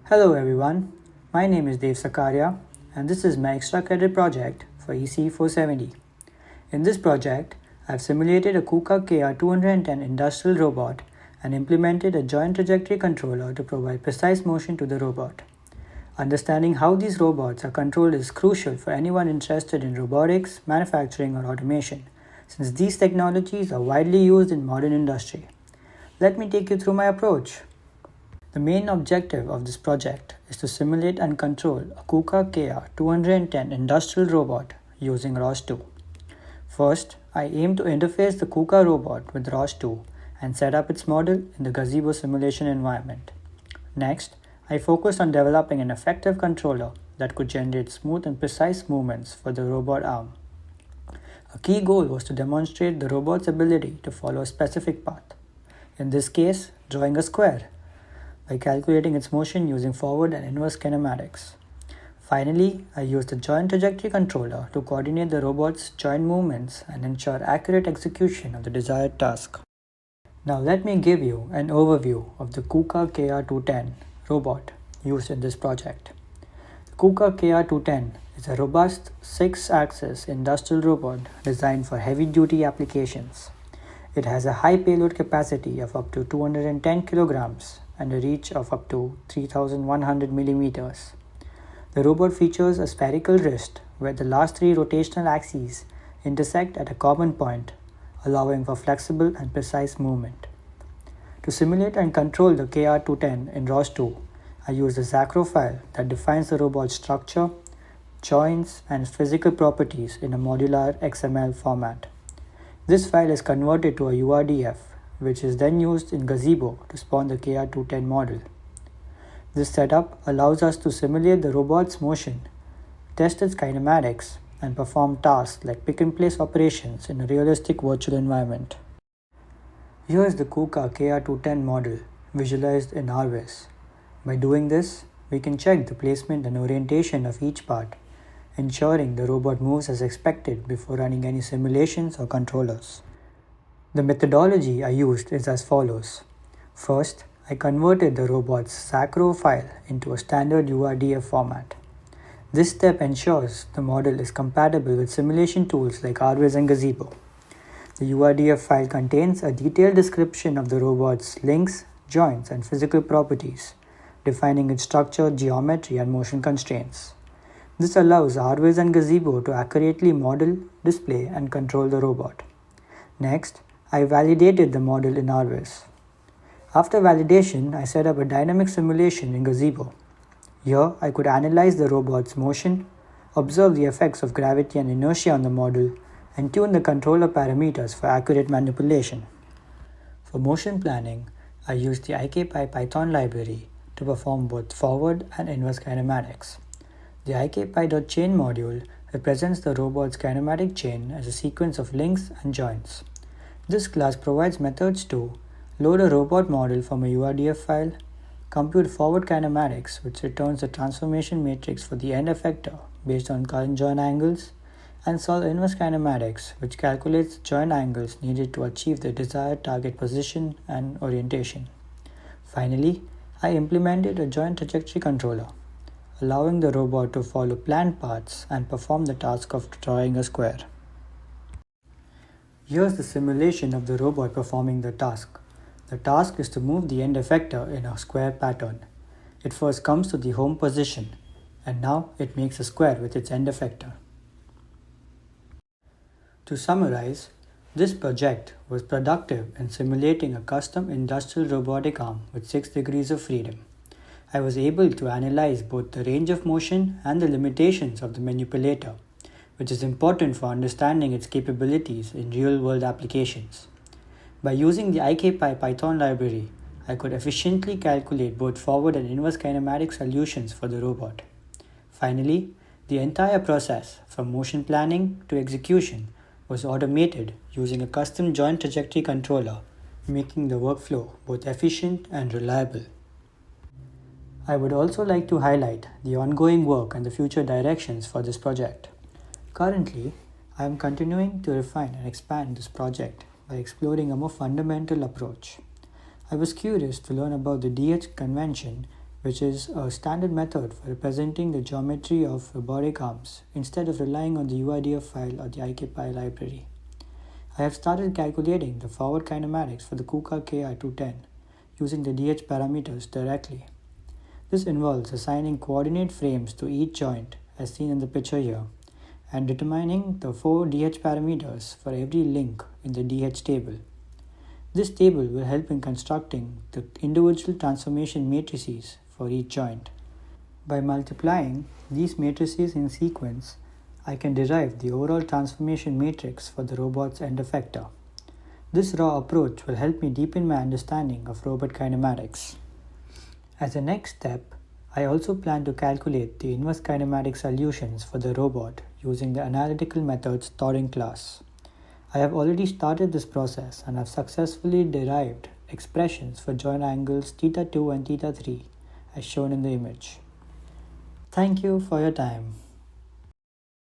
Hello everyone, my name is Dev Sakaria and this is my extra credit project for ECE 470. In this project, I have simulated a KUKA KR210 industrial robot and implemented a joint trajectory controller to provide precise motion to the robot. Understanding how these robots are controlled is crucial for anyone interested in robotics, manufacturing or automation, since these technologies are widely used in modern industry. Let me take you through my approach. The main objective of this project is to simulate and control a KUKA KR210 industrial robot using ROS2. First, I aim to interface the KUKA robot with ROS2 and set up its model in the gazebo simulation environment. Next, I focused on developing an effective controller that could generate smooth and precise movements for the robot arm. A key goal was to demonstrate the robot's ability to follow a specific path, in this case, drawing a square, by calculating its motion using forward and inverse kinematics. Finally, I used the joint trajectory controller to coordinate the robot's joint movements and ensure accurate execution of the desired task. Now let me give you an overview of the KUKA KR210 robot used in this project. The KUKA KR210 is a robust 6-axis industrial robot designed for heavy-duty applications. It has a high payload capacity of up to 210 kilograms and a reach of up to 3,100 millimeters. The robot features a spherical wrist where the last 3 rotational axes intersect at a common point, allowing for flexible and precise movement. To simulate and control the KR210 in ROS2, I used a Zacro file that defines the robot's structure, joints, and physical properties in a modular XML format. This file is converted to a URDF, which is then used in Gazebo to spawn the KR210 model. This setup allows us to simulate the robot's motion, test its kinematics, and perform tasks like pick-and-place operations in a realistic virtual environment. Here is the KUKA KR210 model visualized in RViz. By doing this, we can check the placement and orientation of each part, ensuring the robot moves as expected before running any simulations or controllers. The methodology I used is as follows. First, I converted the robot's Zacro file into a standard URDF format. This step ensures the model is compatible with simulation tools like RViz and Gazebo. The URDF file contains a detailed description of the robot's links, joints, and physical properties, defining its structure, geometry, and motion constraints. This allows RViz and Gazebo to accurately model, display, and control the robot. Next, I validated the model in RViz. After validation, I set up a dynamic simulation in Gazebo. Here, I could analyze the robot's motion, observe the effects of gravity and inertia on the model, and tune the controller parameters for accurate manipulation. For motion planning, I used the IKPy Python library to perform both forward and inverse kinematics. The IKPy.chain module represents the robot's kinematic chain as a sequence of links and joints. This class provides methods to load a robot model from a URDF file, compute forward kinematics, which returns the transformation matrix for the end effector based on current joint angles, and solve inverse kinematics, which calculates the joint angles needed to achieve the desired target position and orientation. Finally, I implemented a joint trajectory controller, allowing the robot to follow planned paths and perform the task of drawing a square. Here's the simulation of the robot performing the task. The task is to move the end effector in a square pattern. It first comes to the home position, and now it makes a square with its end effector. To summarize, this project was productive in simulating a custom industrial robotic arm with 6 degrees of freedom. I was able to analyze both the range of motion and the limitations of the manipulator, which is important for understanding its capabilities in real-world applications. By using the IKPy Python library, I could efficiently calculate both forward and inverse kinematic solutions for the robot. Finally, the entire process, from motion planning to execution, was automated using a custom joint trajectory controller, making the workflow both efficient and reliable. I would also like to highlight the ongoing work and the future directions for this project. Currently, I am continuing to refine and expand this project by exploring a more fundamental approach. I was curious to learn about the DH convention, which is a standard method for representing the geometry of robotic arms instead of relying on the UIDF file or the IKPy library. I have started calculating the forward kinematics for the KUKA KR210 using the DH parameters directly. This involves assigning coordinate frames to each joint as seen in the picture here and determining the 4 DH parameters for every link in the DH table. This table will help in constructing the individual transformation matrices for each joint. By multiplying these matrices in sequence, I can derive the overall transformation matrix for the robot's end effector. This raw approach will help me deepen my understanding of robot kinematics. As a next step, I also plan to calculate the inverse kinematic solutions for the robot using the analytical methods taught in class. I have already started this process and have successfully derived expressions for joint angles θ2 and θ3 as shown in the image. Thank you for your time.